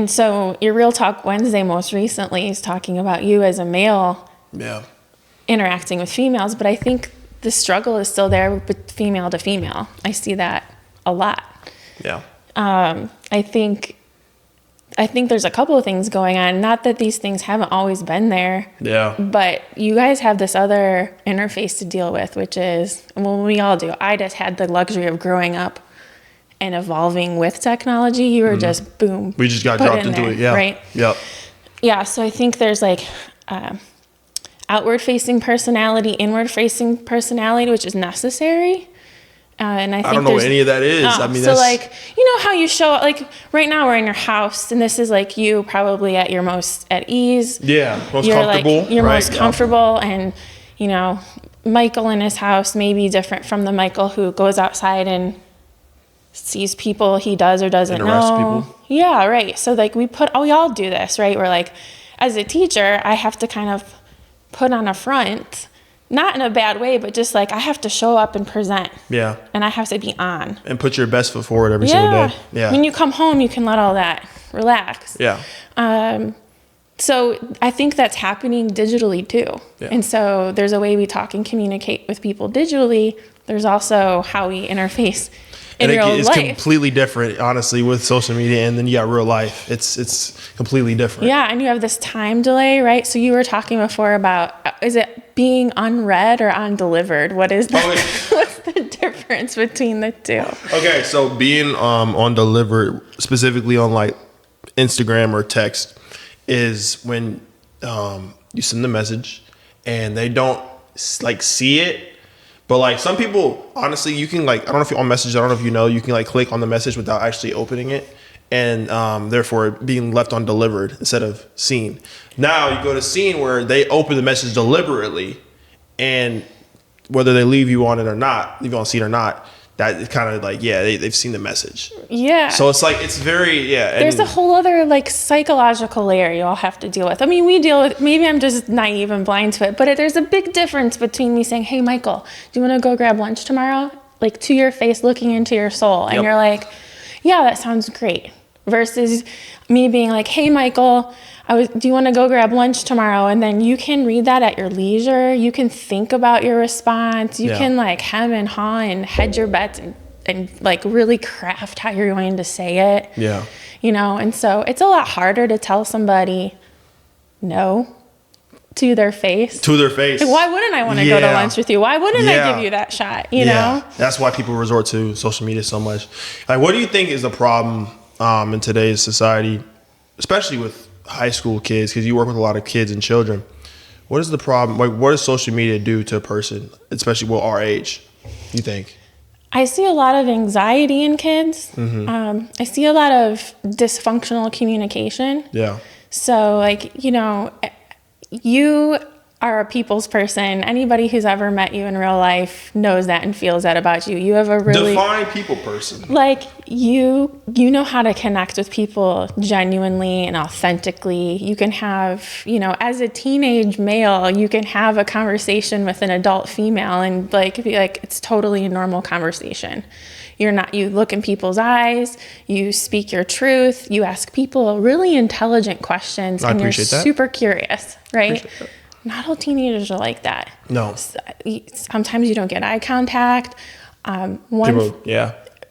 And so your Real Talk Wednesday most recently is talking about you as a male interacting with females, but I think the struggle is still there with female to female. I see that a lot. Yeah. I think there's a couple of things going on. Not that these things haven't always been there. Yeah. But you guys have this other interface to deal with, which is, well, we all do. I just had the luxury of growing up and evolving with technology. You were just, boom. We just got dropped into it. Yeah. Right? Yep. Yeah. So I think there's like outward-facing personality, inward-facing personality, which is necessary. And I don't know what any of that is. I mean, so like, you know how you show up, like right now we're in your house and this is like you probably at your most at ease. Yeah. Most you're comfortable. Like, you're most comfortable. And, you know, Michael in his house may be different from the Michael who goes outside and sees people he does or doesn't know. People. Yeah. Right. So like we all do this, right? We're like, as a teacher, I have to kind of put on a front. Not in a bad way, but just like I have to show up and present. Yeah. And I have to be on. And put your best foot forward every single day. Yeah. When you come home, you can let all that relax. Yeah. So I think that's happening digitally too. Yeah. And so there's a way we talk and communicate with people digitally. There's also how we interface in real life. It's completely different, honestly, with social media, and then you got real life. It's completely different. Yeah, and you have this time delay, right? So you were talking before about, is it being unread or undelivered? What is that? What's the difference between the two? Okay, so being undelivered, specifically on like Instagram or text, is when you send the message and they don't like see it. But like some people, honestly, you can like, I don't know if you're on message, I don't know if you know, you can like click on the message without actually opening it, and therefore being left undelivered instead of seen. Now you go to seen where they open the message deliberately, and whether they leave you on seen or not, that is kind of like, yeah, they've seen the message. Yeah. So it's like, it's very, yeah. There's a whole other like psychological layer you all have to deal with. I mean, we deal with, maybe I'm just naive and blind to it, but there's a big difference between me saying, hey, Michael, do you want to go grab lunch tomorrow? Like to your face, looking into your soul. And you're like, yeah, that sounds great. Versus me being like, hey, Michael, do you want to go grab lunch tomorrow? And then you can read that at your leisure. You can think about your response. You can like hem and haw and hedge your bets and like really craft how you're going to say it. Yeah. You know, and so it's a lot harder to tell somebody no to their face. Like, why wouldn't I want to go to lunch with you? Why wouldn't I give you that shot? You know? That's why people resort to social media so much. Like, what do you think is the problem in today's society, especially with high school kids, because you work with a lot of kids and children? What is the problem? Like, what does social media do to a person, especially our age, you think? I see a lot of anxiety in kids. Mm-hmm. I see a lot of dysfunctional communication. Yeah. So, like, you know, you are a people's person. Anybody who's ever met you in real life knows that and feels that about you. You have a really define people person. Like you know how to connect with people genuinely and authentically. You can have, you know, as a teenage male, you can have a conversation with an adult female and like be like, it's totally a normal conversation. You look in people's eyes, you speak your truth, you ask people really intelligent questions, and you're super curious, right? Not all teenagers are like that. No. Sometimes you don't get eye contact.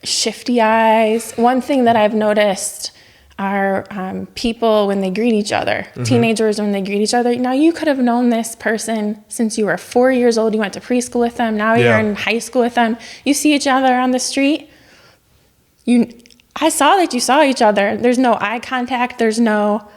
Shifty eyes. One thing that I've noticed are people when they greet each other, teenagers when they greet each other. Now, you could have known this person since you were 4 years old. You went to preschool with them. Now you're in high school with them. You see each other on the street. I saw that you saw each other. There's no eye contact. There's no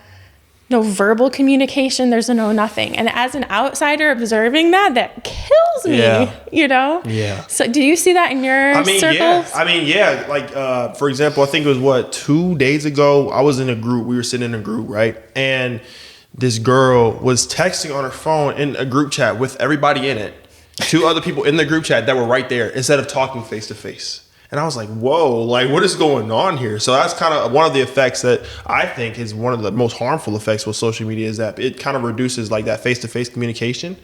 verbal communication. There's no nothing. And as an outsider observing that kills me, you know? Yeah. So do you see that in your circles? Yeah. Like, for example, I think it was 2 days ago, I was in a group. We were sitting in a group, right? And this girl was texting on her phone in a group chat with everybody in it. 2 other people in the group chat that were right there instead of talking face to face. And I was like, whoa, like what is going on here? So that's kind of one of the effects that I think is one of the most harmful effects with social media, is that it kind of reduces like that face-to-face communication.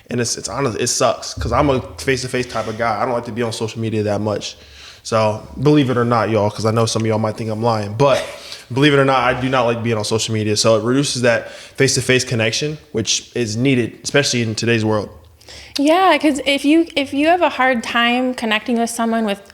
And it's honest, it sucks because I'm a face-to-face type of guy. I don't like to be on social media that much. So believe it or not, y'all, because I know some of y'all might think I'm lying, but believe it or not, I do not like being on social media. So it reduces that face-to-face connection, which is needed, especially in today's world. Yeah, because if you have a hard time connecting with someone with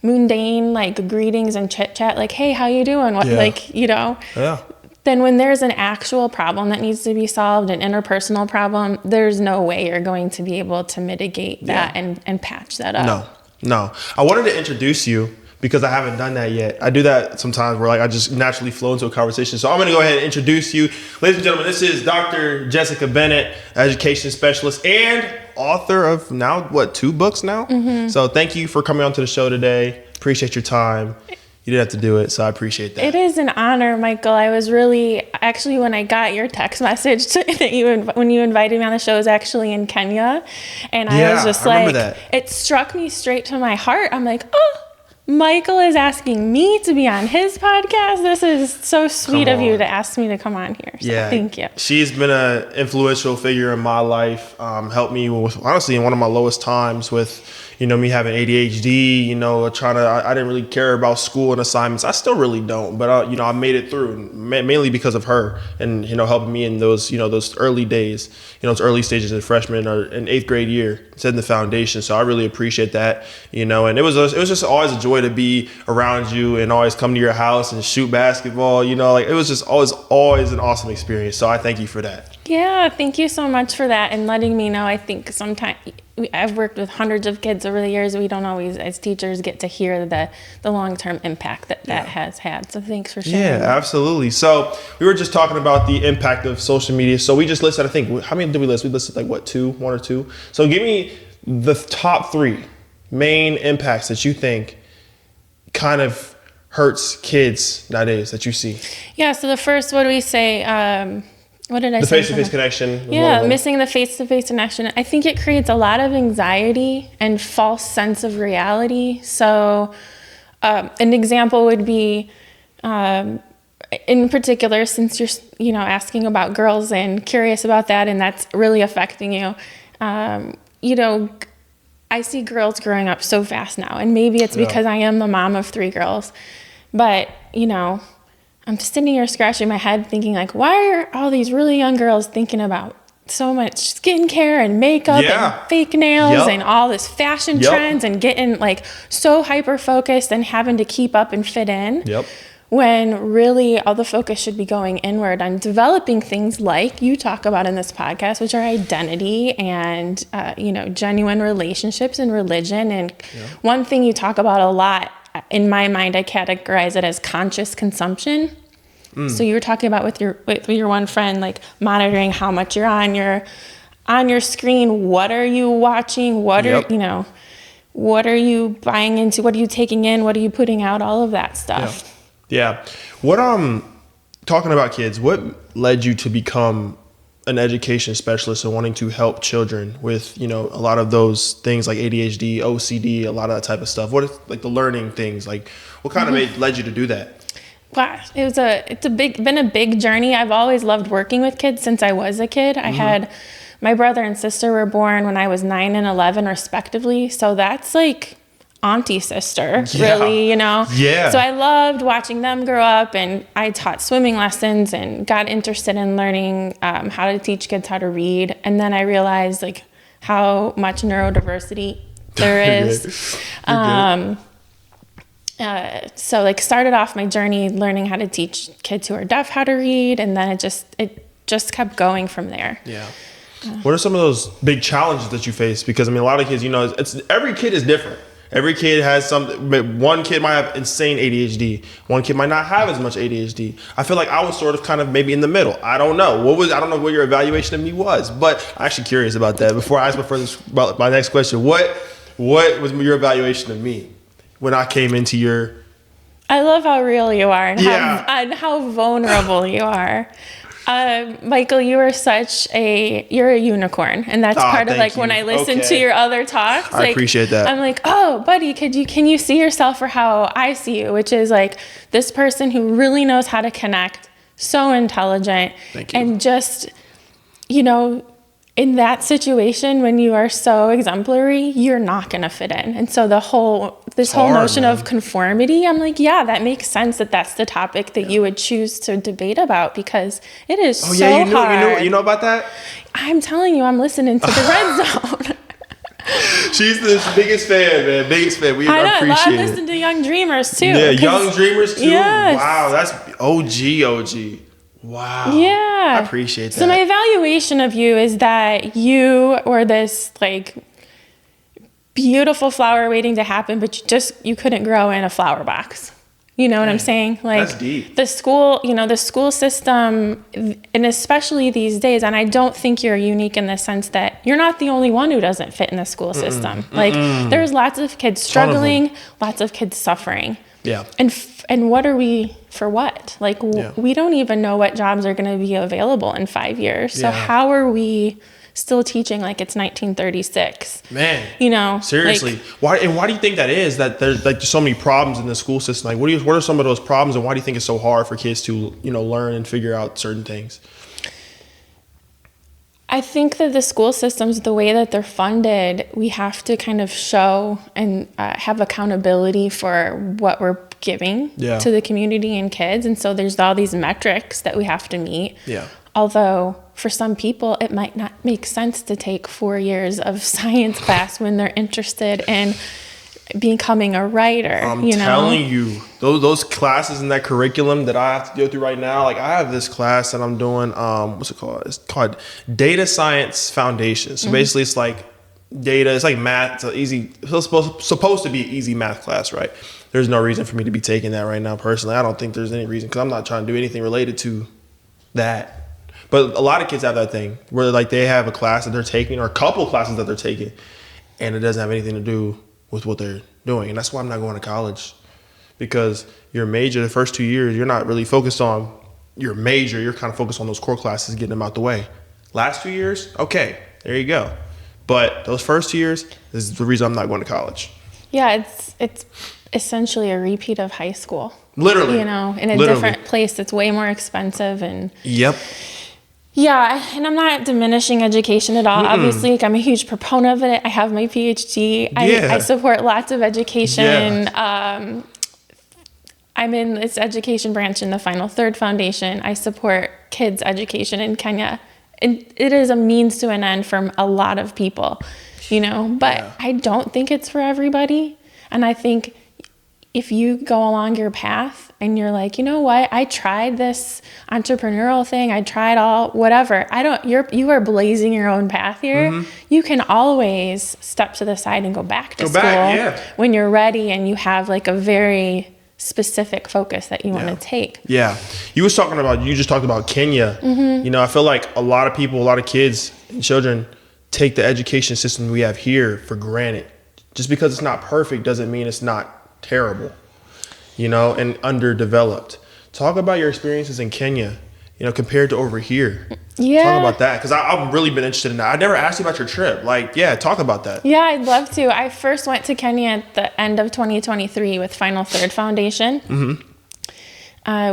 mundane like greetings and chit chat, like, hey, how you doing? What, like, you know? Yeah. Then when there's an actual problem that needs to be solved, an interpersonal problem, there's no way you're going to be able to mitigate that and patch that up. No. I wanted to introduce you because I haven't done that yet. I do that sometimes where like I just naturally flow into a conversation. So I'm going to go ahead and introduce you. Ladies and gentlemen, this is Dr. Jessica Bennett, education specialist and author of now, 2 books now? Mm-hmm. So thank you for coming on to the show today. Appreciate your time. You didn't have to do it, so I appreciate that. It is an honor, Michael. I was really, actually, when I got your text message when you invited me on the show, it was actually in Kenya. And I was just like, it struck me straight to my heart. I'm like, oh, Michael is asking me to be on his podcast. This is so sweet of you to ask me to come on here. So thank you. She's been an influential figure in my life. Helped me with, honestly, in one of my lowest times with, me having ADHD, I didn't really care about school and assignments. I still really don't, but I made it through mainly because of her and, helping me in those, those early days, those early stages of freshman or in 8th grade year, setting the foundation. So I really appreciate that, and it was just always a joy to be around you and always come to your house and shoot basketball, like it was just always an awesome experience. So I thank you for that. Yeah, thank you so much for that and letting me know. I think sometimes I've worked with hundreds of kids over the years. We don't always, as teachers, get to hear the long-term impact that has had. So thanks for sharing. Yeah, absolutely. So we were just talking about the impact of social media. So we just listed, I think, how many did we list? We listed like what, 1 or 2? So give me the top 3 main impacts that you think kind of hurts kids nowadays that you see. Yeah, so the first, what do we say? What did I say? The face-to-face connection. Yeah, missing the face-to-face connection. I think it creates a lot of anxiety and false sense of reality. So an example would be, in particular, since you're, asking about girls and curious about that, and that's really affecting you, I see girls growing up so fast now, and maybe it's because I am the mom of 3 girls, but, I'm just sitting here scratching my head thinking like, why are all these really young girls thinking about so much skincare and makeup and fake nails and all this fashion trends and getting like so hyper focused and having to keep up and fit in when really all the focus should be going inward on developing things like you talk about in this podcast, which are identity and, genuine relationships and religion. And one thing you talk about a lot, in my mind, I categorize it as conscious consumption. So you were talking about with your one friend, like monitoring how much you're on your screen. What are you watching? What are you buying into? What are you taking in? What are you putting out? All of that stuff. Yeah. What talking about kids, what led you to become an education specialist and wanting to help children with, a lot of those things like ADHD, OCD, a lot of that type of stuff? What is like the learning things? Like what kind of led you to do that? Wow, it's been a big journey. I've always loved working with kids since I was a kid. I had my brother and sister were born when I was 9 and 11 respectively. So that's like auntie sister, really, So I loved watching them grow up, and I taught swimming lessons and got interested in learning how to teach kids how to read. And then I realized like how much neurodiversity there is. So like started off my journey learning how to teach kids who are deaf how to read, and then it just kept going from there. Yeah. What are some of those big challenges that you face? Because a lot of kids, every kid is different. Every kid has something. One kid might have insane ADHD. One kid might not have as much ADHD. I feel like I was sort of kind of maybe in the middle. I don't know. I don't know what your evaluation of me was, but I'm actually curious about that. Before I ask my next question, what was your evaluation of me when I came into your... I love how real you are and how vulnerable you are. Michael, you're a unicorn, and that's part of like when I listen to your other talks. I appreciate that. I'm like, oh, buddy, can you see yourself for how I see you, which is like this person who really knows how to connect, so intelligent, and just, in that situation, when you are so exemplary, you're not going to fit in. And so this whole notion of conformity, I'm like, yeah, that makes sense that that's the topic that you would choose to debate about, because it is hard. You know about that? I'm telling you, I'm listening to the Red Zone. She's the biggest fan, man. Biggest fan. I appreciate it. I listen to Young Dreamers too. Yeah, Young Dreamers too. Yes. Wow, that's OG. Wow. Yeah. I appreciate that. So my evaluation of you is that you were this like beautiful flower waiting to happen, but you couldn't grow in a flower box. You know what I'm saying? Like, that's deep. The school system, and especially these days, and I don't think you're unique in the sense that you're not the only one who doesn't fit in the school system. Like, there's lots of kids struggling, lots of kids suffering. Yeah. And what are we for what? Like, we don't even know what jobs are going to be available in 5 years. So how are we still teaching like it's 1936? Man, seriously, like, why do you think that is? That there's so many problems in the school system. Like, what are some of those problems, and why do you think it's so hard for kids to learn and figure out certain things? I think that the school systems, the way that they're funded, we have to kind of show and have accountability for what we're giving to the community and kids. And so there's all these metrics that we have to meet. Yeah. Although for some people, it might not make sense to take 4 years of science class when they're interested in becoming a writer. I'm telling you, those classes in that curriculum that I have to go through right now, like I have this class that I'm doing, what's it called? It's called Data Science Foundation. So basically it's like data, it's like math, it's supposed to be an easy math class, right? There's no reason for me to be taking that right now personally. I don't think there's any reason, because I'm not trying to do anything related to that. But a lot of kids have that thing where like they have a class that they're taking, or a couple of classes that they're taking, and it doesn't have anything to do with what they're doing. And that's why I'm not going to college, because your major, the first 2 years, you're not really focused on your major. You're kind of focused on those core classes, getting them out the way. Last 2 years, okay, there you go. But those first 2 years is the reason I'm not going to college. Yeah, it's essentially a repeat of high school. Literally. In a different place that's way more expensive. And yep. Yeah, and I'm not diminishing education at all. Obviously, like, I'm a huge proponent of it. I have my PhD. I support lots of education. Yeah. I'm in this education branch in the Final Third Foundation. I support kids' education in Kenya. And it is a means to an end for a lot of people, but I don't think it's for everybody. And I think if you go along your path and you're like, you know what, I tried this entrepreneurial thing, I tried whatever. You are blazing your own path here. Mm-hmm. You can always step to the side and go back to school when you're ready and you have like a very specific focus that you want to take. Yeah. You just talked about Kenya. Mm-hmm. I feel like a lot of people, a lot of kids and children take the education system we have here for granted. Just because it's not perfect doesn't mean it's not terrible, and underdeveloped. Talk about your experiences in Kenya, compared to over here. Yeah. Talk about that, because I've really been interested in that. I never asked you about your trip. Talk about that. Yeah, I'd love to. I first went to Kenya at the end of 2023 with Final Third Foundation,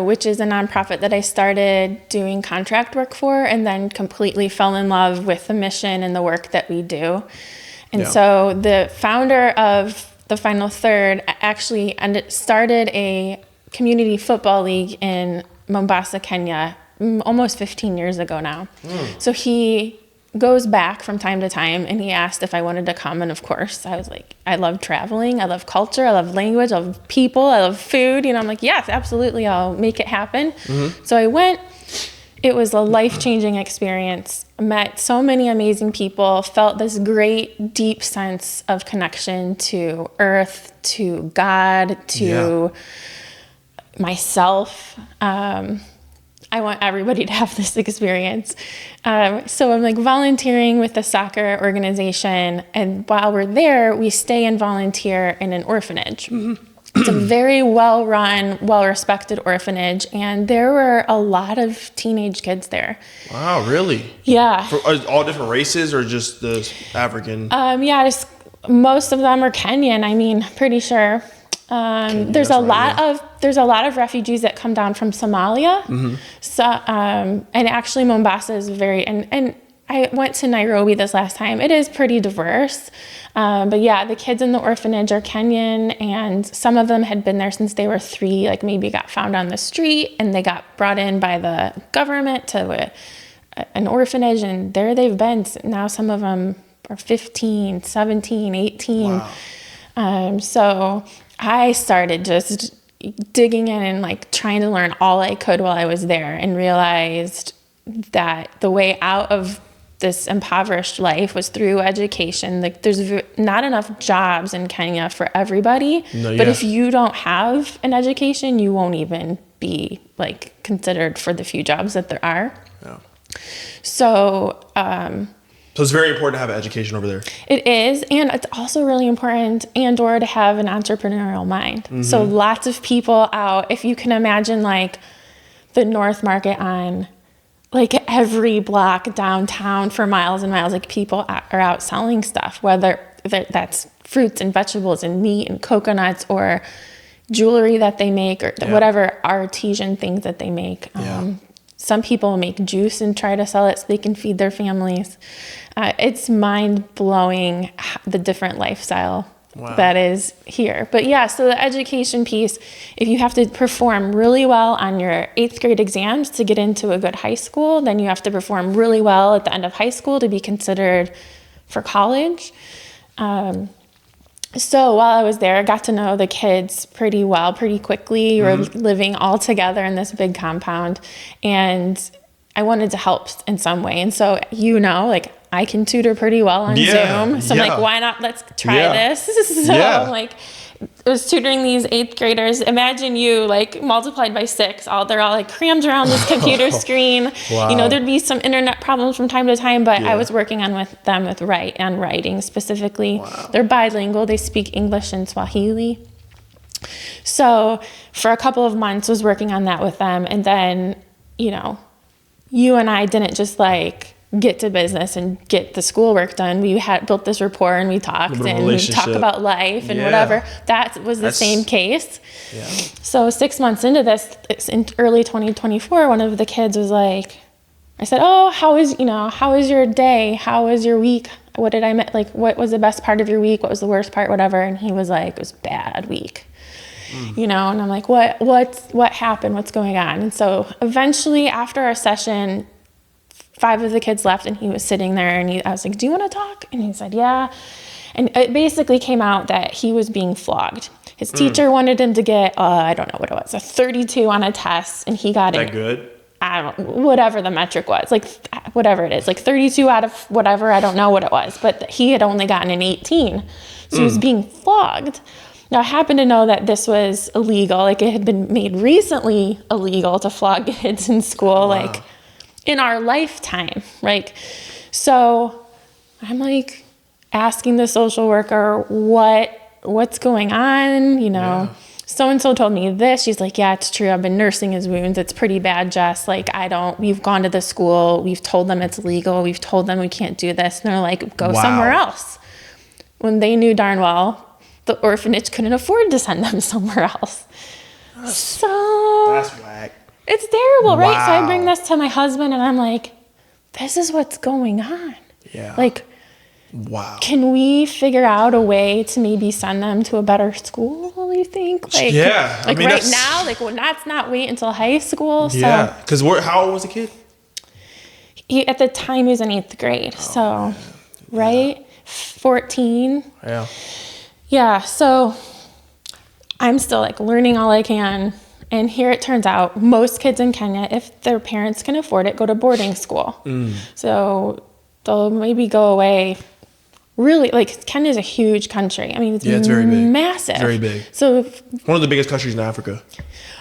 which is a nonprofit that I started doing contract work for, and then completely fell in love with the mission and the work that we do. And so the founder of the Final Third actually started a community football league in Mombasa, Kenya, almost 15 years ago now. So he goes back from time to time, and he asked if I wanted to come. And of course, I was like, I love traveling. I love culture. I love language. I love people. I love food. I'm like, yes, absolutely. I'll make it happen. Mm-hmm. So I went. It was a life-changing experience. I met so many amazing people, felt this great, deep sense of connection to Earth, to God, to myself. I want everybody to have this experience. So I'm like volunteering with the soccer organization. And while we're there, we stay and volunteer in an orphanage. Mm-hmm. It's a very well-run, well-respected orphanage, and there were a lot of teenage kids there. Wow, really? Yeah. For all different races, or just the African? Just most of them are Kenyan. Pretty sure. There's a lot of refugees that come down from Somalia. Mm-hmm. So, and actually, Mombasa is very and I went to Nairobi this last time. It is pretty diverse. But yeah, the kids in the orphanage are Kenyan, and some of them had been there since they were 3, like maybe got found on the street and they got brought in by the government to an orphanage, and there they've been. Now some of them are 15, 17, 18. Wow. So I started just digging in and like trying to learn all I could while I was there, and realized that the way out of this impoverished life was through education. Like there's not enough jobs in Kenya for everybody, but if you don't have an education, you won't even be like considered for the few jobs that there are. Yeah. So it's very important to have an education over there. it is, and it's also really important or to have an entrepreneurial mind. So lots of people out, if you can imagine like the North Market on like every block downtown for miles and miles, like people are out selling stuff, whether that's fruits and vegetables and meat and coconuts or jewelry that they make or whatever artisan things that they make. Some people make juice and try to sell it so they can feed their families. It's mind-blowing the different lifestyle that is here. But yeah, so the education piece, if you have to perform really well on your 8th grade exams to get into a good high school, then you have to perform really well at the end of high school to be considered for college. So while I was there, I got to know the kids pretty well, pretty quickly. We were living all together in this big compound, and I wanted to help in some way. And so, like I can tutor pretty well on Zoom. So I'm like, why not? Let's try this. So like, I was tutoring these 8th graders. Imagine you like multiplied by 6. They're all like crammed around this computer screen. Wow. There'd be some internet problems from time to time, but I was working on with them with writing specifically. Wow. They're bilingual. They speak English and Swahili. So for a couple of months, was working on that with them, and then you and I didn't just like get to business and get the schoolwork done. We had built this rapport, and we talked and we talked about life and whatever. That was the same case. Yeah. So 6 months into this, in early 2024, one of the kids was like, I said, "Oh, how is your day? How was your week? What did I like? What was the best part of your week? What was the worst part? Whatever." And he was like, "It was a bad week." And I'm like, what happened? What's going on? And so eventually after our session, 5 of the kids left, and he was sitting there, and I was like, "Do you want to talk?" And he said, "Yeah." And it basically came out that he was being flogged. His teacher wanted him to get, I don't know what it was, a 32 on a test, and he got it. That good? Whatever the metric was, like whatever it is, like 32 out of whatever, I don't know what it was, but he had only gotten an 18. So he was being flogged. Now, I happen to know that this was illegal. Like, it had been made recently illegal to flog kids in school, like, in our lifetime, right? So I'm, like, asking the social worker, what's going on, So-and-so told me this. She's like, "Yeah, it's true. I've been nursing his wounds. It's pretty bad, Jess. Like, we've gone to the school. We've told them it's legal. We've told them we can't do this." And they're like, "Go somewhere else." When they knew darn well the orphanage couldn't afford to send them somewhere else. That's whack. It's terrible, right? So I bring this to my husband, and I'm like, this is what's going on. Yeah. Like, can we figure out a way to maybe send them to a better school, you think? Like, Like, right now, like, let's not wait until high school. Yeah. Because how old was the kid? At the time, he was in 8th grade. Right? 14. Yeah. Yeah, so I'm still like learning all I can. And here it turns out most kids in Kenya, if their parents can afford it, go to boarding school. So they'll maybe go away. Really, like, Kenya is a huge country. I mean, it's very big. Massive. It's very big. So one of the biggest countries in Africa.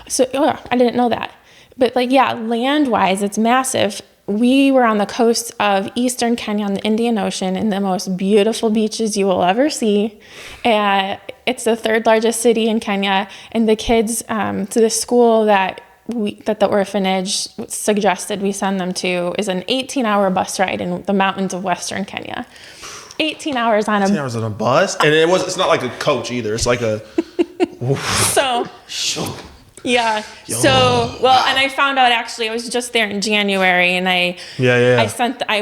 So I didn't know that. But like, yeah, land-wise, it's massive. We were on the coast of eastern Kenya on the Indian Ocean in the most beautiful beaches you will ever see. It's the 3rd largest city in Kenya. And the kids to the school that the orphanage suggested we send them to is an 18-hour bus ride in the mountains of western Kenya. 18 hours on a bus? And it's not like a coach either. It's like a... So... Yeah. So, well, and I found out actually, I was just there in January, and I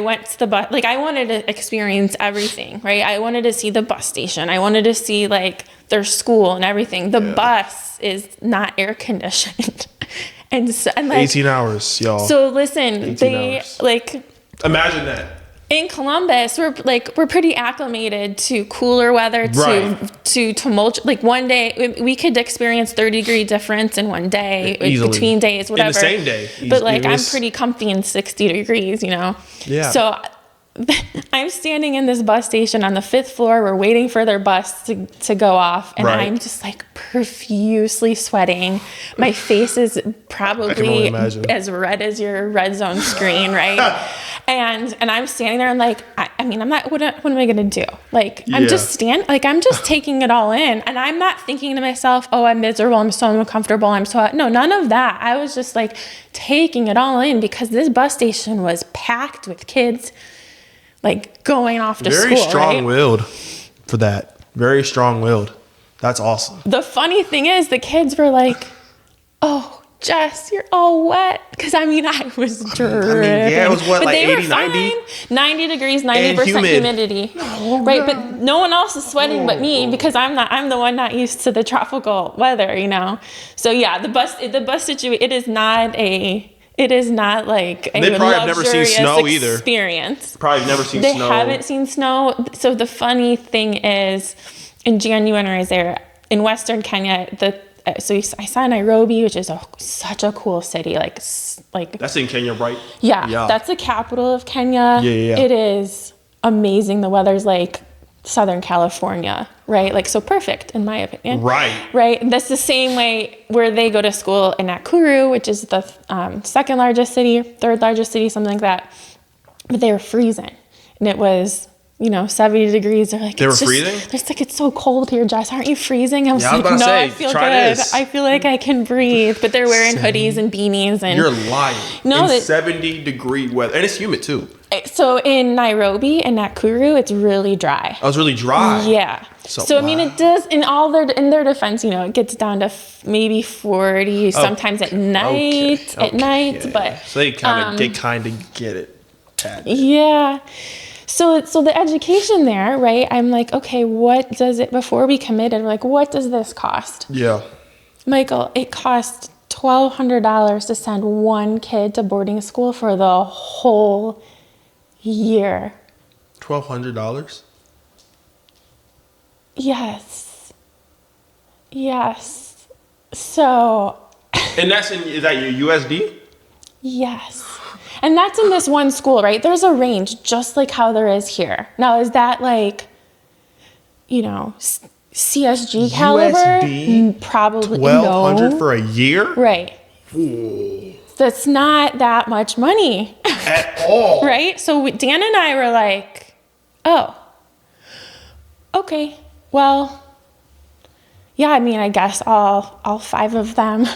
went to the bus, like I wanted to experience everything, right? I wanted to see the bus station. I wanted to see like their school and everything. The bus is not air conditioned. and like 18 hours, y'all. So listen, they hours. like, imagine that. In Columbus, we're pretty acclimated to cooler weather, to tumult. Like one day, we could experience 30-degree difference in one day, between days, whatever. In the same day. But like, I'm pretty comfy in 60 degrees, you know? Yeah. So I'm standing in this bus station on the 5th floor. We're waiting for their bus to go off. And I'm just like profusely sweating. My face is probably as red as your red zone screen, right? And I'm standing there and like, I mean, I'm not, what am I going to do? Like, I'm just I'm just taking it all in. And I'm not thinking to myself, oh, I'm miserable. I'm so uncomfortable. No, none of that. I was just like taking it all in because this bus station was packed with kids like going off to school. Very strong-willed for that. Very strong-willed. That's awesome. The funny thing is the kids were like, oh, Jess, you're all wet. Because, I mean, I was dripping. I mean, yeah, it was what, but like they 80, were 90? Fine. 90 degrees, 90% humidity. Right, but no one else is sweating but me because I'm the one not used to the tropical weather, you know. So, yeah, the bus situation, it is not like a they probably have never seen snow experience. Either. Probably never seen they snow. They haven't seen snow. So the funny thing is, in January, I was there in Western Kenya. I saw Nairobi, which is such a cool city. Like that's in Kenya, right? Yeah, that's the capital of Kenya. Yeah. It is amazing. The weather's like Southern California, right? Like, so perfect in my opinion. Right. That's the same way where they go to school in Nakuru, which is the third largest city, something like that. But they were freezing, and it was 70 degrees. They're like, they were freezing. It's like, it's so cold here, Jess. Aren't you freezing? I was like, no, I feel good. This. I feel like I can breathe. But they're wearing hoodies and beanies, and you're lying. No, 70-degree weather, and it's humid too. So in Nairobi and Nakuru, it's really dry. Oh, it's really dry. Yeah. So I mean, it does in their defense, it gets down to maybe 40 sometimes at night. But so they kind of get it. Tad bit. Yeah. So the education there, right? I'm like, okay, what does it, before we committed, we're like, what does this cost? Yeah. Michael, it cost $1,200 to send one kid to boarding school for the whole year. $1,200? Yes. So. And is that your USD? Yes. And that's in this one school, right? There's a range, just like how there is here. Now, is that like, CSG caliber? USD? Probably $1,200 no. for a year? Right. Ooh. That's not that much money. At all. Right? So Dan and I were like, oh, okay, well, yeah, I mean, I guess all 5 of them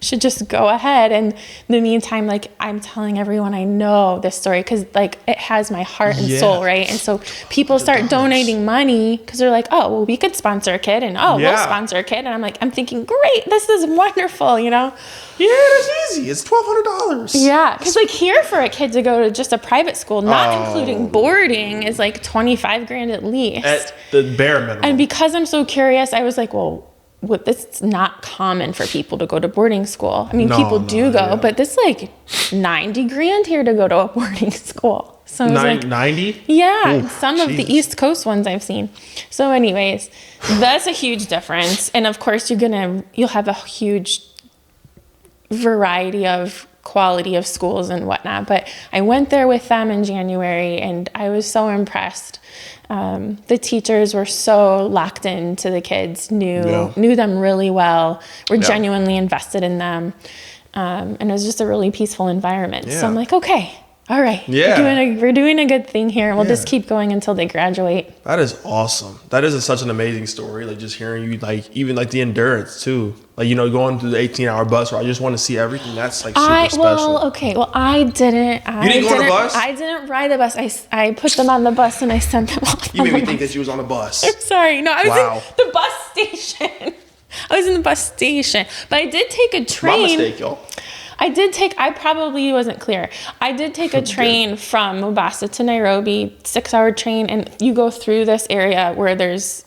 should just go ahead. And in the meantime, like, I'm telling everyone I know this story because, like, it has my heart and soul, right? And so people start donating money because they're like, oh, well, we could sponsor a kid, and we'll sponsor a kid. And I'm thinking, great, this is wonderful, Yeah, that's easy. It's $1,200. Yeah, because like here for a kid to go to just a private school, not including boarding, is like $25,000 at least. At the bare minimum. And because I'm so curious, I was like, well, this is not common for people to go to boarding school. I mean, people do go, but this like $90,000 here to go to a boarding school. So I was like, 90? Yeah, ooh, some of the East Coast ones I've seen. So anyways, that's a huge difference. And of course, you'll have a huge variety of quality of schools and whatnot. But I went there with them in January, and I was so impressed. The teachers were so locked into the kids, knew them really well, were genuinely invested in them. And it was just a really peaceful environment. Yeah. So I'm like, okay, all right, we're doing a good thing here. We'll just keep going until they graduate. That is awesome. That is such an amazing story. Like, just hearing you, like, even like the endurance too. Like, going through the 18-hour bus ride, I just want to see everything. That's like super special. I didn't. You didn't go on the bus? I didn't ride the bus. I put them on the bus and I sent them off. You made me think that you was on the bus. I'm sorry. No, I was in the bus station. I was in the bus station, but I did take a train. My mistake, y'all. I probably wasn't clear. I did take a train from Mombasa to Nairobi, 6-hour train, and you go through this area where there's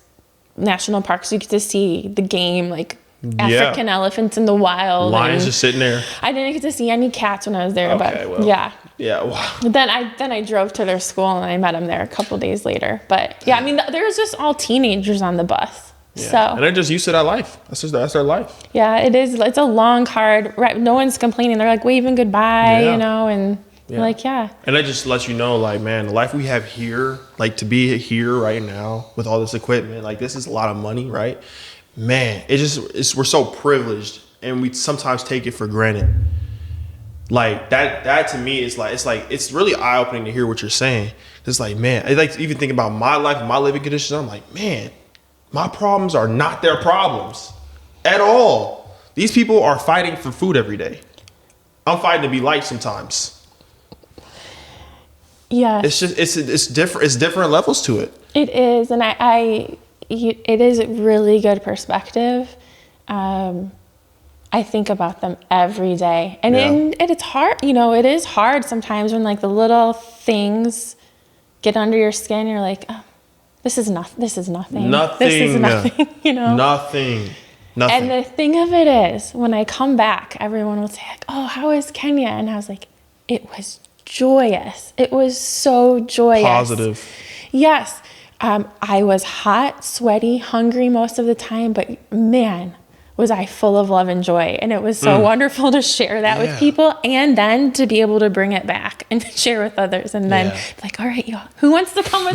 national parks. You get to see the game, like African elephants in the wild. Lions just sitting there. I didn't get to see any cats when I was there, Okay, but well, yeah. Yeah, wow. Then I drove to their school and I met them there a couple days later. But yeah, I mean, there was just all teenagers on the bus. Yeah. So and they're just used to that life. That's their life. yeah, it is. It's a long, hard. Right, no one's complaining. They're like waving goodbye, you know, and like yeah. And that just lets you know, like, man, the life we have here, like to be here right now with all this equipment, like this is a lot of money, right? Man, we're so privileged, and we sometimes take it for granted. Like that to me is it's really eye opening to hear what you're saying. It's like, man, I like to even think about my life and my living conditions. I'm like, man, my problems are not their problems at all. These people are fighting for food every day. I'm fighting to be liked sometimes. Yeah, it's just it's different. It's different levels to it. It is, and it is a really good perspective. I think about them every day, and it's hard. You know, it is hard sometimes when like the little things get under your skin. You're like, oh, this is nothing. This is nothing. This is nothing. You know, nothing. And the thing of it is, when I come back, everyone will say like, "Oh, how is Kenya?" And I was like, "It was joyous. It was so joyous. Positive." Yes. I was hot, sweaty, hungry most of the time, but man, was I full of love and joy. And it was so wonderful to share that with people, and then to be able to bring it back and share with others. And then like, all right, y'all, who wants to come to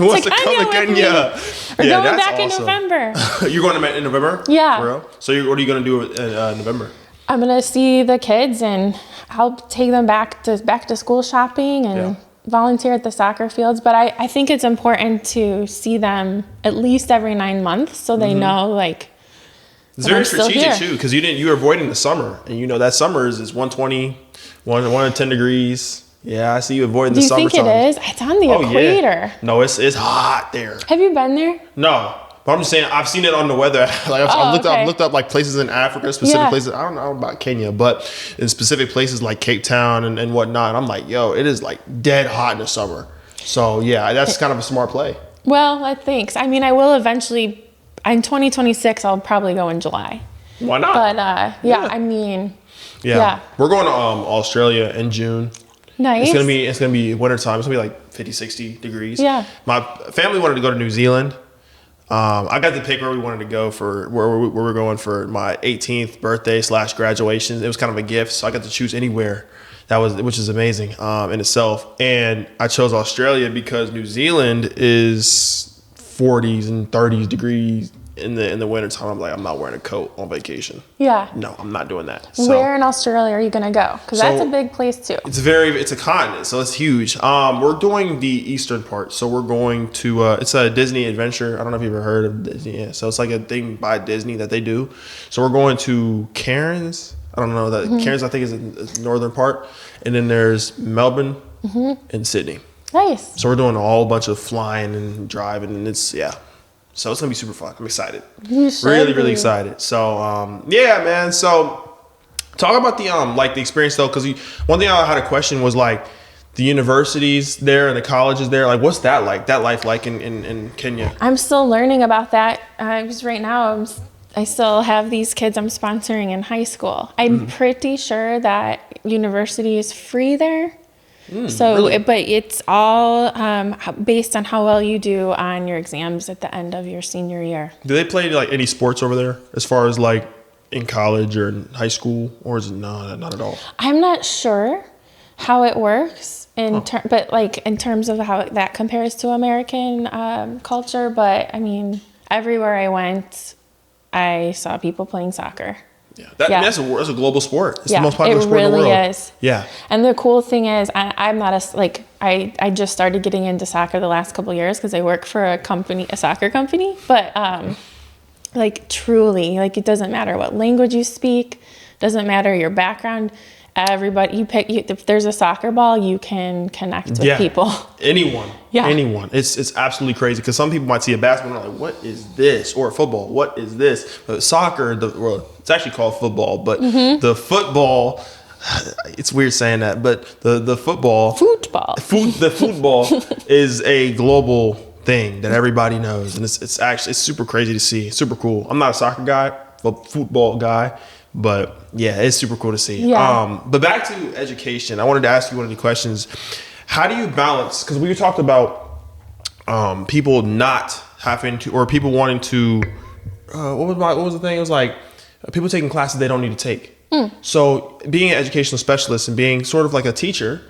Kenya? We're going back awesome. In November. You're going in November? Yeah. For real? So what are you going to do in November? I'm going to see the kids, and I'll take them back to school shopping and volunteer at the soccer fields. But I think it's important to see them at least every 9 months so they know, like, it's very strategic too, because you're avoiding the summer, and you know that summer is 120, 110 degrees. Yeah, I see you avoiding the summer. Do you think it is? It's on the equator. Yeah. No, it's hot there. Have you been there? No, but I'm just saying I've seen it on the weather. Like I've looked up like places in Africa, specific places. I don't know about Kenya, but in specific places like Cape Town and whatnot. I'm like, yo, it is like dead hot in the summer. So yeah, that's kind of a smart play. Well, thanks. I mean, I will eventually. In 2026, I'll probably go in July. Why not? But I mean, we're going to Australia in June. Nice. It's gonna be wintertime. It's gonna be like 50, 60 degrees. Yeah. My family wanted to go to New Zealand. I got to pick where we wanted to go for where we're going for my 18th birthday / graduation. It was kind of a gift, so I got to choose anywhere. Which is amazing in itself. And I chose Australia because New Zealand is 40s and 30s degrees in the wintertime. I'm like, I'm not wearing a coat on vacation. Yeah. No, I'm not doing that. So, where in Australia are you going to go? Because that's a big place too. It's a continent, so it's huge. We're doing the eastern part. So we're going to, it's a Disney adventure. I don't know if you've ever heard of Disney. Yeah. So it's like a thing by Disney that they do. So we're going to Cairns. I don't know that Cairns, I think, is in the northern part. And then there's Melbourne and Sydney. Nice. So we're doing a whole bunch of flying and driving, and so it's gonna be super fun. I'm excited. Really excited. So man. So talk about the experience though, because one thing I had a question was like the universities there and the colleges there. Like, what's that like? That life like in Kenya? I'm still learning about that. Because right now I still have these kids I'm sponsoring in high school. I'm pretty sure that university is free there. Really? But it's all based on how well you do on your exams at the end of your senior year. Do they play like any sports over there as far as like in college or in high school, or is it not at all? I'm not sure how it works but like in terms of how that compares to American culture. But I mean, everywhere I went, I saw people playing soccer. Yeah, that's a global sport. It's the most popular sport in the world. It really is. Yeah. And the cool thing is, I'm not I just started getting into soccer the last couple of years because I work for a soccer company. But like truly, like it doesn't matter what language you speak, doesn't matter your background. everybody, if there's a soccer ball, you can connect with people. Anyone. Yeah. Anyone. It's absolutely crazy because some people might see a basketball and are like, what is this? Or a football, what is this? But soccer, it's actually called football, but the football, it's weird saying that, but the football. The football is a global thing that everybody knows. And it's super crazy to see. Super cool. I'm not a soccer guy, a football guy. But yeah, it's super cool to see. Yeah. But back to education, I wanted to ask you one of the questions. How do you balance? Because we talked about people not having to, or people wanting to. What was the thing? It was like people taking classes they don't need to take. So being an educational specialist and being sort of like a teacher,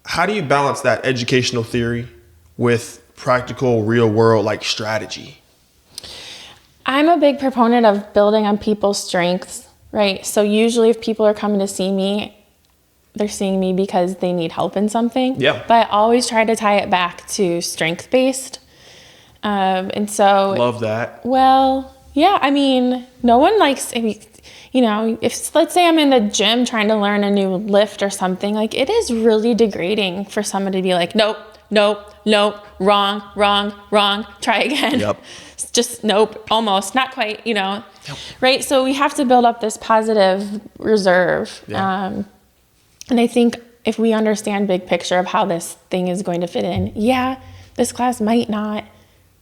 how do you balance that educational theory with practical, real world like strategy? I'm a big proponent of building on people's strengths. Right. So usually if people are coming to see me, they're seeing me because they need help in something. Yeah. But I always try to tie it back to strength-based. And so. Love that. Well, yeah. I mean, no one likes, if let's say I'm in the gym trying to learn a new lift or something, like it is really degrading for somebody to be like, nope, wrong, try again. Yep. Just nope, almost, not quite, Yep. Right? So we have to build up this positive reserve. Yeah. And I think if we understand big picture of how this thing is going to fit in, this class might not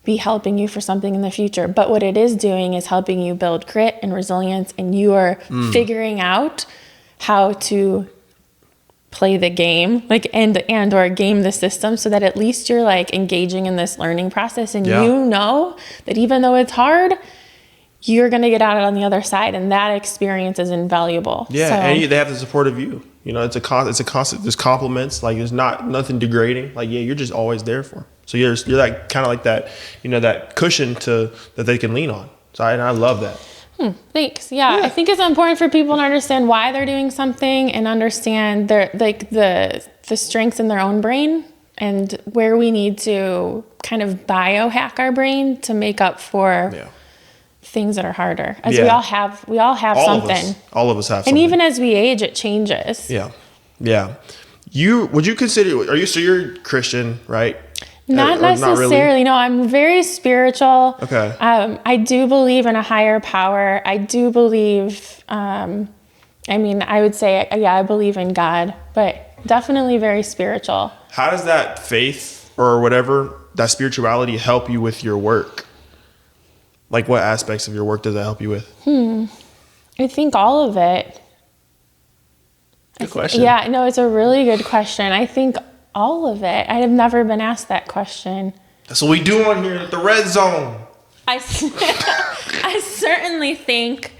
be helping you for something in the future, but what it is doing is helping you build grit and resilience, and you are figuring out how to play the game, and or game the system, so that at least you're like engaging in this learning process, and you know that even though it's hard, you're going to get out on the other side, and that experience is invaluable. Yeah, so, and they have the support of you. It's a constant. There's compliments. Like there's nothing degrading. Like you're just always there for them. So you're like kind of like that. That cushion that they can lean on. So I love that. Thanks. Yeah, I think it's important for people to understand why they're doing something and understand the strengths in their own brain and where we need to kind of biohack our brain to make up for things that are harder. As we all have something. All of us have something. And even as we age, it changes. Yeah. Yeah. Would you consider, you're Christian, right? Not necessarily. Not really? No, I'm very spiritual. Okay. I do believe in a higher power. I do believe, I would say, I believe in God, but definitely very spiritual. How does that faith or whatever, that spirituality help you with your work? Like what aspects of your work does that help you with? I think all of it. Good question. Yeah, no, it's a really good question. I think all of it. I have never been asked that question. That's what we do on here at the Red Zone. I certainly think,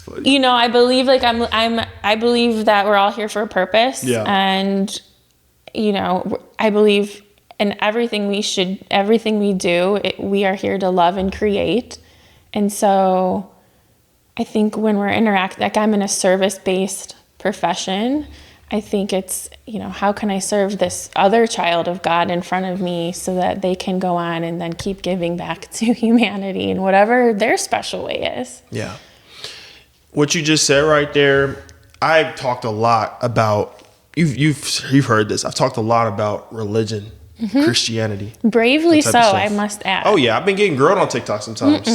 I believe I believe that we're all here for a purpose. Yeah. And, I believe in everything we do, we are here to love and create. And so I think when we're I'm in a service-based profession, I think it's, how can I serve this other child of God in front of me so that they can go on and then keep giving back to humanity in whatever their special way is. Yeah. What you just said right there, I've talked a lot about, you've heard this. I've talked a lot about religion, Christianity. Bravely so, I must add. Oh yeah. I've been getting grilled on TikTok sometimes.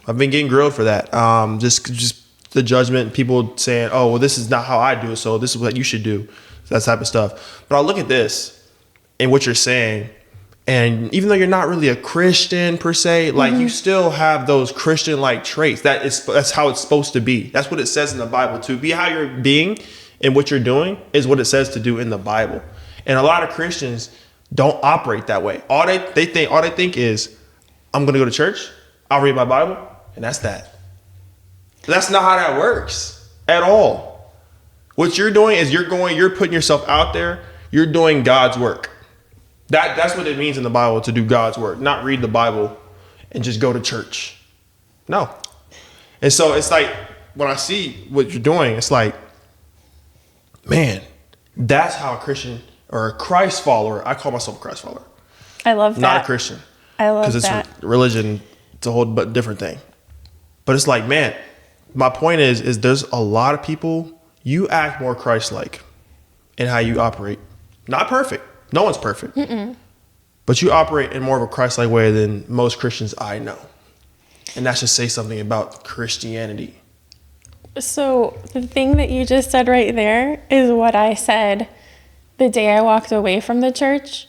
I've been getting grilled for that. Just the judgment, people saying, oh, well, this is not how I do it, so this is what you should do, that type of stuff. But I look at this and what you're saying, and even though you're not really a Christian per se, like you still have those Christian-like traits. That's how it's supposed to be. That's what it says in the Bible. To be how you're being and what you're doing is what it says to do in the Bible. And a lot of Christians don't operate that way. All they think is, I'm going to go to church, I'll read my Bible, and that's that. That's not how that works at all. What you're doing is you're putting yourself out there. You're doing God's work. That's what it means in the Bible, to do God's work, not read the Bible and just go to church. No. And so it's like, when I see what you're doing, it's like, man, that's how a Christian or a Christ follower, I call myself a Christ follower. I love that. Not a Christian. I love that. Because it's religion, it's a whole different thing. But it's like, man, my point is there's a lot of people, you act more Christ-like in how you operate. Not perfect. No one's perfect. But you operate in more of a Christ-like way than most Christians I know. And that should say something about Christianity. So the thing that you just said right there is what I said the day I walked away from the church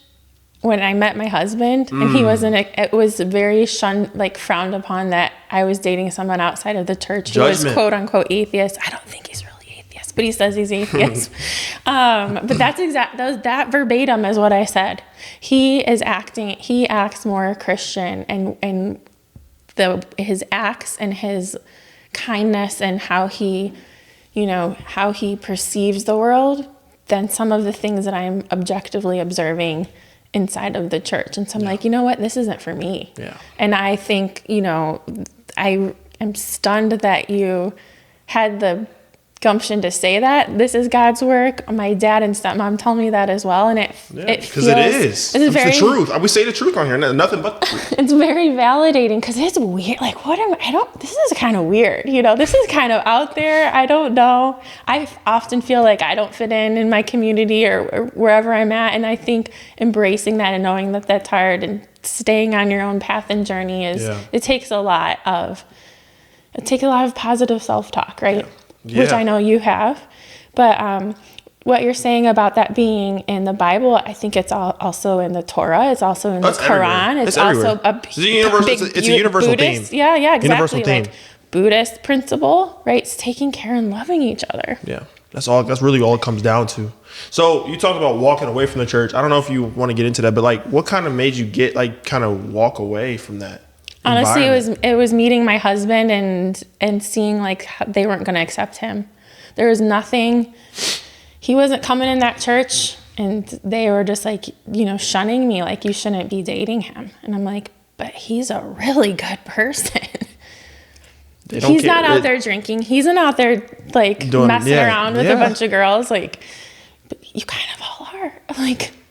when I met my husband, and he wasn't, it was very frowned upon that I was dating someone outside of the church who was quote unquote atheist. I don't think he's really atheist, but he says he's atheist. But that verbatim is what I said. He acts more Christian, and his acts and his kindness and how he perceives the world than some of the things that I'm objectively observing inside of the church. And so I'm like, you know what, this isn't for me. Yeah. And I think, I am stunned that you had the gumption to say that. This is God's work. My dad and stepmom told me that as well. And it feels, it is. It's the truth. We say the truth on here. Nothing but the truth. It's very validating because it's weird. Like, this is kind of weird. This is kind of out there. I don't know. I often feel like I don't fit in my community or wherever I'm at. And I think embracing that and knowing that that's hard and staying on your own path and journey it takes a lot of positive self-talk, right? Yeah. Which I know you have. But what you're saying about that being in the Bible, I think it's also in the Torah. It's also in the Quran. It's also it's a universal Buddhist, theme. Yeah, exactly. Universal theme. Like Buddhist principle, right? It's taking care and loving each other. Yeah. That's really all it comes down to. So you talk about walking away from the church. I don't know if you want to get into that, but what kind of made you kind of walk away from that? Honestly, it was meeting my husband and seeing how they weren't going to accept him. There was nothing. He wasn't coming in that church, and they were just shunning me, like, you shouldn't be dating him. And I'm like, but he's a really good person. He's not out there drinking. He's not out there messing around with a bunch of girls. But you kind of all are.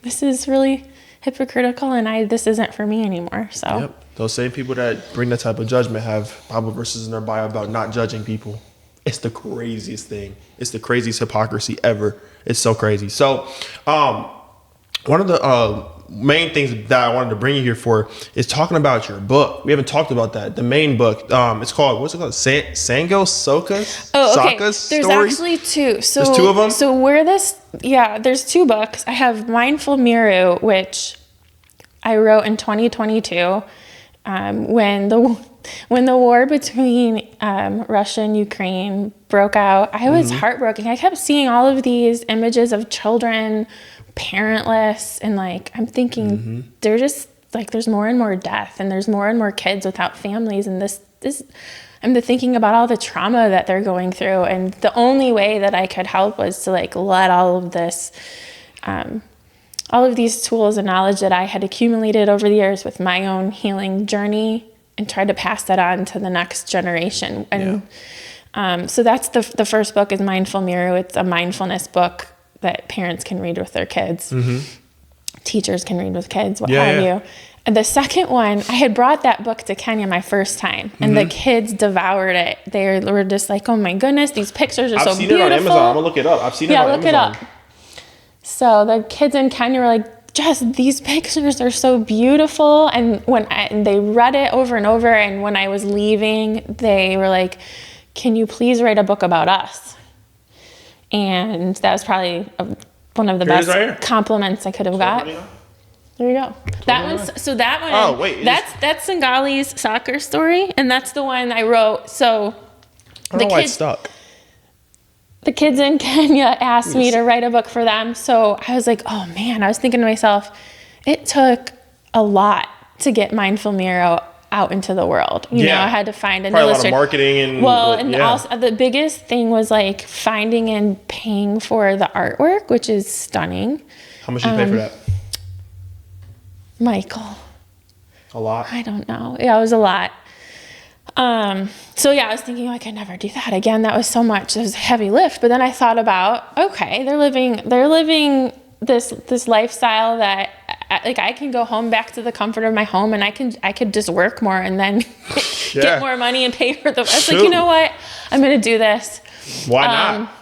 This is really hypocritical, and this isn't for me anymore. So. Yep. Those same people that bring that type of judgment have Bible verses in their bio about not judging people. It's the craziest thing. It's the craziest hypocrisy ever. It's so crazy. So, one of the main things that I wanted to bring you here for is talking about your book. We haven't talked about that. The main book. It's called, what's it called? Sango Soka's? Oh, okay. Sokka's There's story? actually two. So, there's two of them? So there's two books. I have Mindful Miru, which I wrote in 2022. When the war between Russia and Ukraine broke out, I was heartbroken. I kept seeing all of these images of children parentless, and I'm thinking they're just there's more and more death, and there's more and more kids without families, and this I'm thinking about all the trauma that they're going through, and the only way that I could help was to let all of this all of these tools and knowledge that I had accumulated over the years with my own healing journey and try to pass that on to the next generation. And so that's the first book is Mindful Miru. It's a mindfulness book that parents can read with their kids. Teachers can read with kids, what have you. And the second one, I had brought that book to Kenya my first time, and the kids devoured it. They were just like, oh my goodness, these pictures are so beautiful. I've seen it on Amazon. I'm going to look it up. I've seen it on Amazon. Yeah, look it up. So the kids in Kenya were like, Jess, these pictures are so beautiful. And and they read it over and over. And when I was leaving, they were like, can you please write a book about us? And that was probably one of the best compliments I could have got. There you go. That one. Oh, wait. That's Singali's soccer story. And that's the one I wrote. So I don't know why it's stuck. The kids in Kenya asked me to write a book for them. So I was like, oh man, I was thinking to myself, it took a lot to get Mindful Miru out into the world. You know, I had to find an illustrator. A lot of marketing and also the biggest thing was finding and paying for the artwork, which is stunning. How much did you pay for that? Michael. A lot? I don't know. Yeah, it was a lot. So I was thinking I could never do that again. That was so much. It was a heavy lift. But then I thought about, okay, they're living this lifestyle that I can go home back to the comfort of my home, and I could just work more and then get more money and pay for the. I was like, you know what? I'm going to do this. Why not?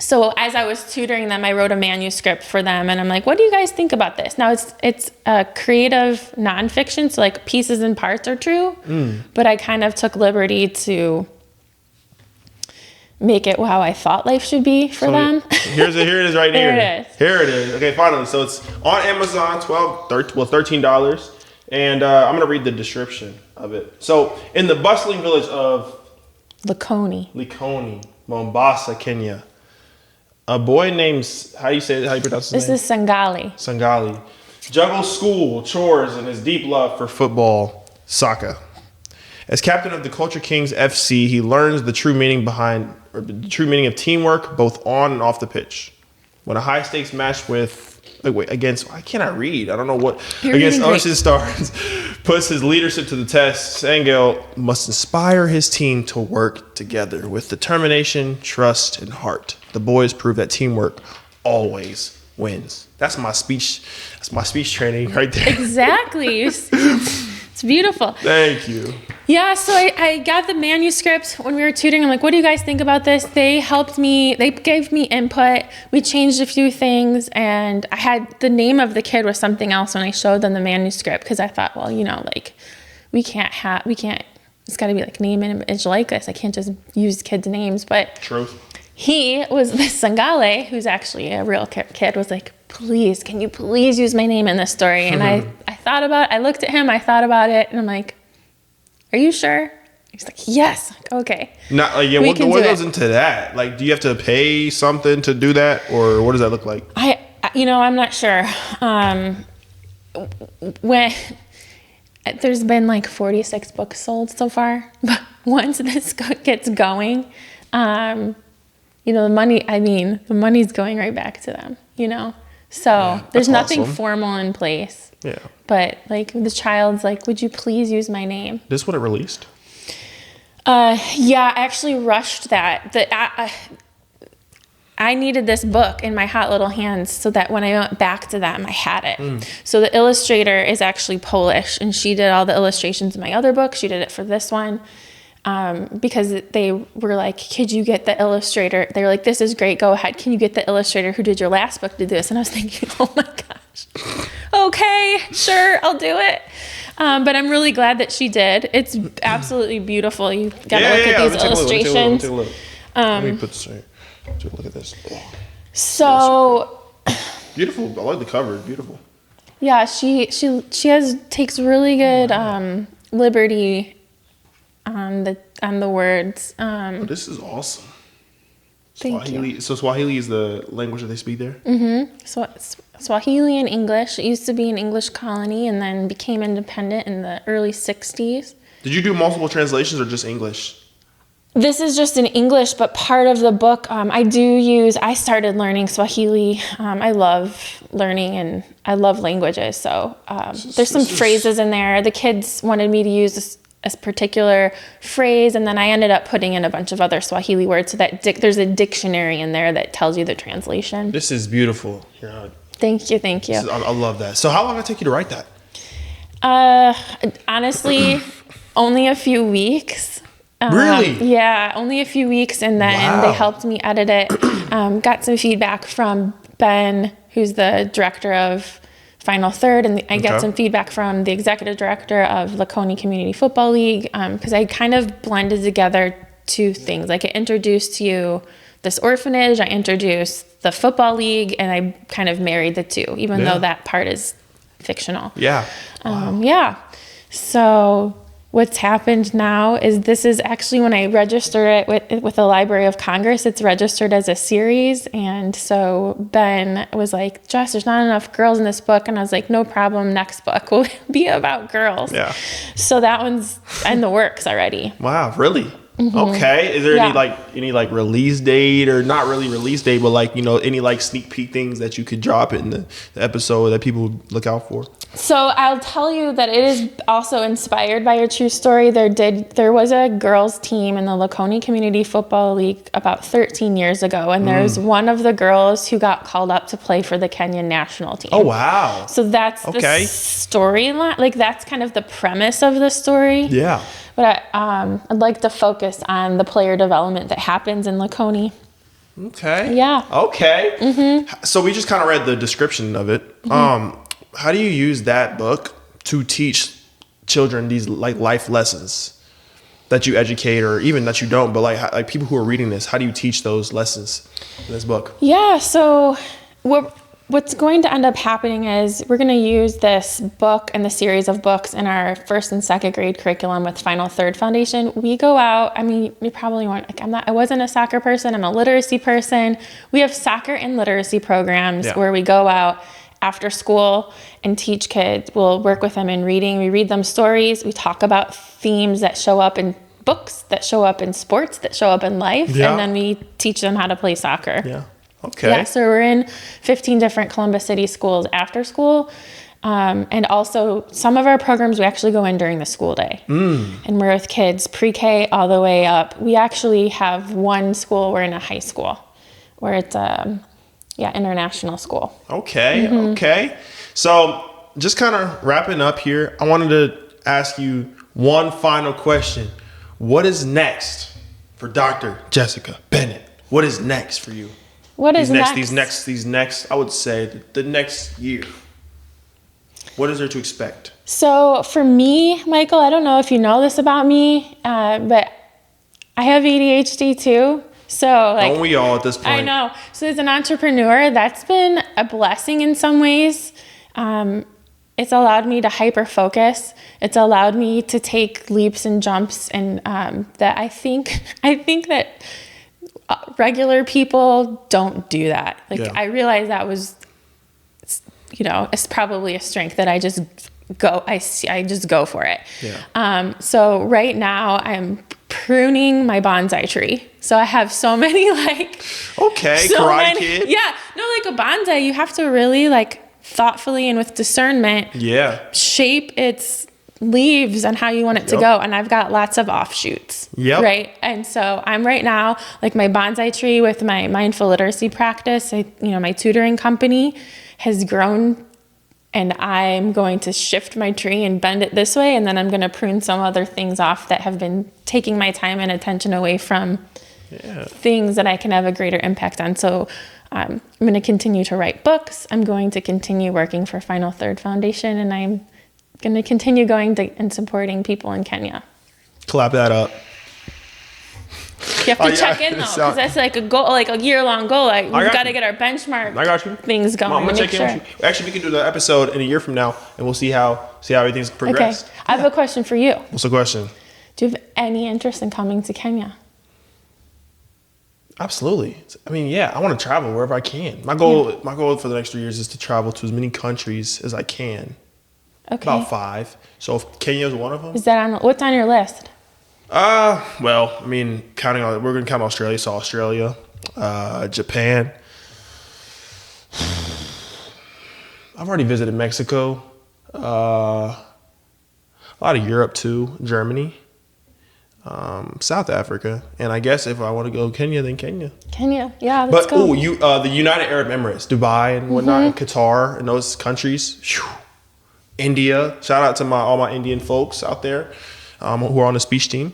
So as I was tutoring them, I wrote a manuscript for them, and I'm like, what do you guys think about this? Now it's a creative nonfiction, so like pieces and parts are true, but I kind of took liberty to make it how I thought life should be for them. Here it is right here. There it is. Here it is. Okay, finally. So it's on Amazon, $13. And I'm going to read the description of it. So in the bustling village of Likoni, Mombasa, Kenya, a boy named, how do you pronounce his name? This is Sangali juggles school, chores, and his deep love for football, soccer. As captain of the Culture Kings FC, he learns the true meaning of teamwork, both on and off the pitch. When a high stakes match against, why can't I read? I don't know what. Against Ocean Stars puts his leadership to the test. Sangale must inspire his team to work together with determination, trust, and heart. The boys prove that teamwork always wins. That's my speech training right there. Exactly. It's beautiful. Thank you. Yeah, so I got the manuscript when we were tutoring. I'm like, what do you guys think about this? They helped me. They gave me input. We changed a few things, and I had the name of the kid was something else when I showed them the manuscript, because I thought, well, like we can't, it's got to be like name and image like this. I can't just use kids' names. But Truth. He was this Sangale, who's actually a real kid, was like, please, can you please use my name in this story? And I thought about it. I looked at him. I thought about it, and I'm like, are you sure? He's like, yes. Like, okay. Not like, yeah. What goes into that? Like, do you have to pay something to do that, or what does that look like? I'm not sure. When there's been like 46 books sold so far, but once this gets going, the money's going right back to them. So there's nothing formal in place. Yeah. But like the child's like, would you please use my name? This what it released? Yeah, I actually rushed that. I needed this book in my hot little hands so that when I went back to them, I had it. So the illustrator is actually Polish, and she did all the illustrations in my other book. She did it for this one. Because they were like, could you get the illustrator? They were like, this is great, go ahead. Can you get the illustrator who did your last book to do this? And I was thinking, oh my gosh, okay, sure, I'll do it. But I'm really glad that she did. It's absolutely beautiful. You gotta look at these illustrations. Let me put this right. Take a look at this. Oh, so beautiful. I like the cover. Beautiful. Yeah, she takes really good liberty on the words. This is awesome. Thank Swahili. you. So Swahili is the language that they speak there? Mm-hmm. So it's Swahili and English. It used to be an English colony and then became independent in the early 60s. Did you do multiple translations or just English? This is just in English, but part of the book, I started learning Swahili. I love learning and I love languages. So there's some phrases in there. The kids wanted me to use a particular phrase, and then I ended up putting in a bunch of other Swahili words so that there's a dictionary in there that tells you the translation. This is beautiful. Yeah. Thank you. I love that. So how long did it take you to write that? Honestly, only a few weeks. Really? Yeah, only a few weeks, and then they helped me edit it. Got some feedback from Ben, who's the director of Final Third, and I got some feedback from the executive director of Likoni Community Football League, because I kind of blended together two things. Like I introduced you this orphanage, I introduced the football league, and I kind of married the two, even though that part is fictional. Yeah. Yeah. So what's happened now is this is actually when I registered it with the Library of Congress, it's registered as a series. And so Ben was like, Jess, there's not enough girls in this book. And I was like, no problem. Next book will be about girls. Yeah. So that one's in the works already. Wow. Really? Mm-hmm. Okay. Is there any release date, or not really release date, but any sneak peek things that you could drop in the episode that people look out for? So I'll tell you that it is also inspired by a true story. There was a girls team in the Likoni Community Football League about 13 years ago, and there's one of the girls who got called up to play for the Kenyan national team. Oh wow! So that's the storyline. Like that's kind of the premise of the story. Yeah. But I'd like to focus on the player development that happens in Likoni. Okay. Yeah. Okay. So we just kind of read the description of it. How do you use that book to teach children these like life lessons that you educate, or even that you don't, but like people who are reading this, how do you teach those lessons in this book? Yeah. So what's going to end up happening is we're going to use this book and the series of books in our 1st and 2nd grade curriculum with Final Third Foundation. We go out. I mean, you probably weren't like, I wasn't a soccer person. I'm a literacy person. We have soccer and literacy programs where we go out after school and teach kids. We'll work with them in reading. We read them stories. We talk about themes that show up in books, that show up in sports, that show up in life. Yeah. And then we teach them how to play soccer. Yeah. Okay. Yeah, so we're in 15 different Columbus City schools after school. And also some of our programs, we actually go in during the school day. And we're with kids pre-K all the way up. We actually have one school, we're in a high school where it's international school. Okay. Okay. So just kind of wrapping up here, I wanted to ask you one final question. What is next for Dr. Jessica Bennett? What is next for you? What is next? These next, I would say the next year. What is there to expect? So for me, Michael, I don't know if you know this about me, but I have ADHD too. So like, Don't we all at this point? I know. So as an entrepreneur, that's been a blessing in some ways. It's allowed me to hyper focus. It's allowed me to take leaps and jumps, and that I think that regular people don't do that. Like I realize that was, it's probably a strength that I just go. I just go for it. Yeah. So right now I'm pruning my bonsai tree. So I have so many Karate Kid. Yeah, no, like a bonsai, you have to really thoughtfully and with discernment shape its leaves and how you want it to go. And I've got lots of offshoots. Right. And so I'm right now, like my bonsai tree with my mindful literacy practice, my tutoring company has grown, and I'm going to shift my tree and bend it this way. And then I'm going to prune some other things off that have been taking my time and attention away from things that I can have a greater impact on. So I'm going to continue to write books. I'm going to continue working for Final Third Foundation, and I'm going to continue going and supporting people in Kenya. Clap that up. You have to check in though, because that's like a goal, like a year-long goal. Like we've got to get our benchmark things going. I'm gonna check in with you. Actually, we can do the episode in a year from now, and we'll see how everything's progressed. Okay, I have a question for you. What's the question? Do you have any interest in coming to Kenya? Absolutely. I mean, I want to travel wherever I can. My goal for the next 3 years is to travel to as many countries as I can. Okay. About 5. So if Kenya is one of them. Is that what's on your list? Well, I mean, we're gonna count Australia. So Australia, Japan. I've already visited Mexico. A lot of Europe too. Germany. South Africa, and I guess if I want to go Kenya, then Kenya. Yeah, let's go. The United Arab Emirates, Dubai and whatnot, and Qatar, and those countries. Whew. India, shout out to all my Indian folks out there who are on the speech team.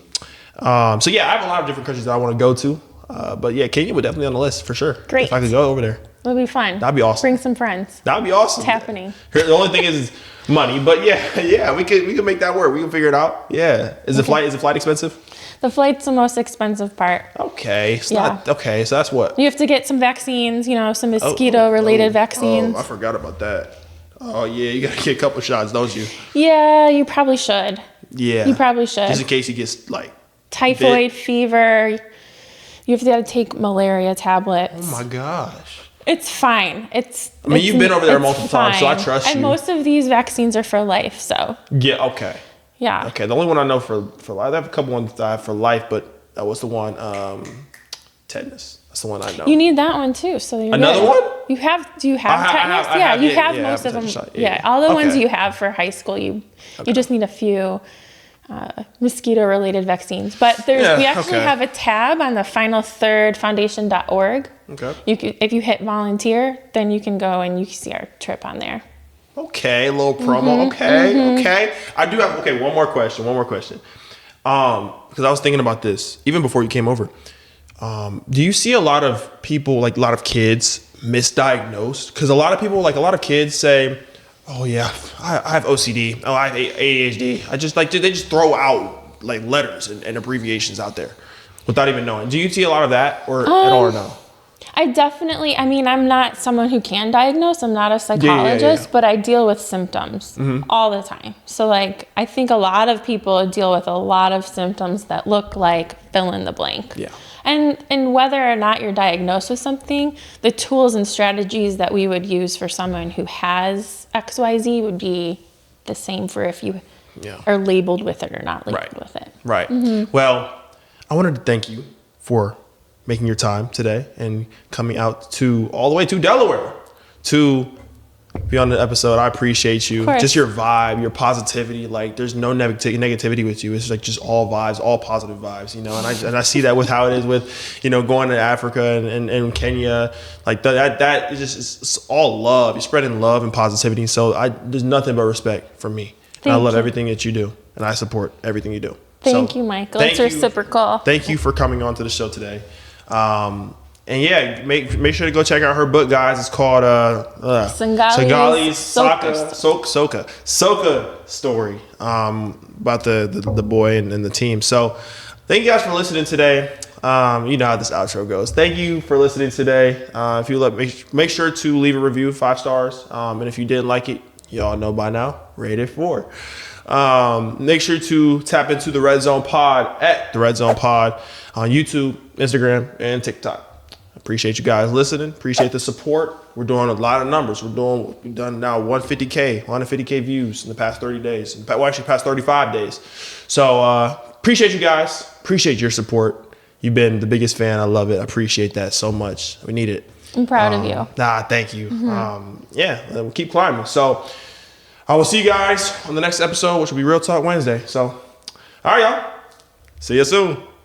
I have a lot of different countries that I want to go to, but Kenya would definitely on the list for sure. Great. If I could go over there, it'll be fun. That'd be awesome. Bring some friends. That'd be awesome. It's happening. The only thing is money, but we could make that work. We can figure it out. Yeah. Is the flight expensive? The flight's the most expensive part. Okay. So that's what? You have to get some vaccines, some mosquito-related vaccines. Oh, I forgot about that. Oh, yeah. You got to get a couple shots, don't you? Yeah, you probably should. Yeah. You probably should. Just in case he gets, typhoid fever. You have to take malaria tablets. Oh, my gosh. It's fine. You've been over there multiple times, so I trust you. And most of these vaccines are for life, so. Yeah, okay. Yeah. Okay, the only one I know for life, I have a couple ones that I have for life, but that was the one, tetanus. That's the one I know. You need that one too, so you're Another good. one? Do you have tetanus? You have most of them. Shot. Yeah, all the ones you have for high school, you just need a few mosquito-related vaccines. But we actually have a tab on the finalthirdfoundation.org. Okay. If you hit volunteer, then you can go and you can see our trip on there. Okay, a little promo. Okay. I do have one more question. Because I was thinking about this even before you came over. Do you see a lot of people, like a lot of kids, misdiagnosed? Because a lot of people, like a lot of kids say, oh yeah, I have OCD. Oh, I have ADHD. I just like, they just throw out like letters and abbreviations out there without even knowing. Do you see a lot of that or at all or no? I mean, I'm not someone who can diagnose. I'm not a psychologist, but I deal with symptoms all the time. So like, I think a lot of people deal with a lot of symptoms that look like fill in the blank. Yeah. And whether or not you're diagnosed with something, the tools and strategies that we would use for someone who has XYZ would be the same for if you are labeled with it or not labeled with it. Right. Well, I wanted to thank you for making your time today and coming out to all the way to Delaware to be on the episode. I appreciate you. Just your vibe, your positivity. Like there's no negativity with you. It's like just all vibes, all positive vibes, you know. And I see that with how it is with, you know, going to Africa and Kenya. Like that is just, it's all love. You're spreading love and positivity. So there's nothing but respect from me. And I love everything that you do, and I support everything you do. Thank you, Michael. It's reciprocal. Thank you for coming on to the show today. And yeah, make sure to go check out her book, guys. It's called Sangali's Soka story about the boy and the team. So thank you guys for listening today. You know how this outro goes. Thank you for listening today. If you make sure to leave a review, 5 stars. And if you didn't like it, y'all know by now, rate it 4. Make sure to tap into the Red Zone Pod at the Red Zone Pod on YouTube, Instagram, and TikTok. Appreciate you guys listening. Appreciate the support. We're doing a lot of numbers. We've done now 150K views in the past 30 days. Well, actually past 35 days. So appreciate you guys. Appreciate your support. You've been the biggest fan. I love it. I appreciate that so much. We need it. I'm proud of you. Thank you. We'll keep climbing. So I will see you guys on the next episode, which will be Real Talk Wednesday. So, all right, y'all. See you soon.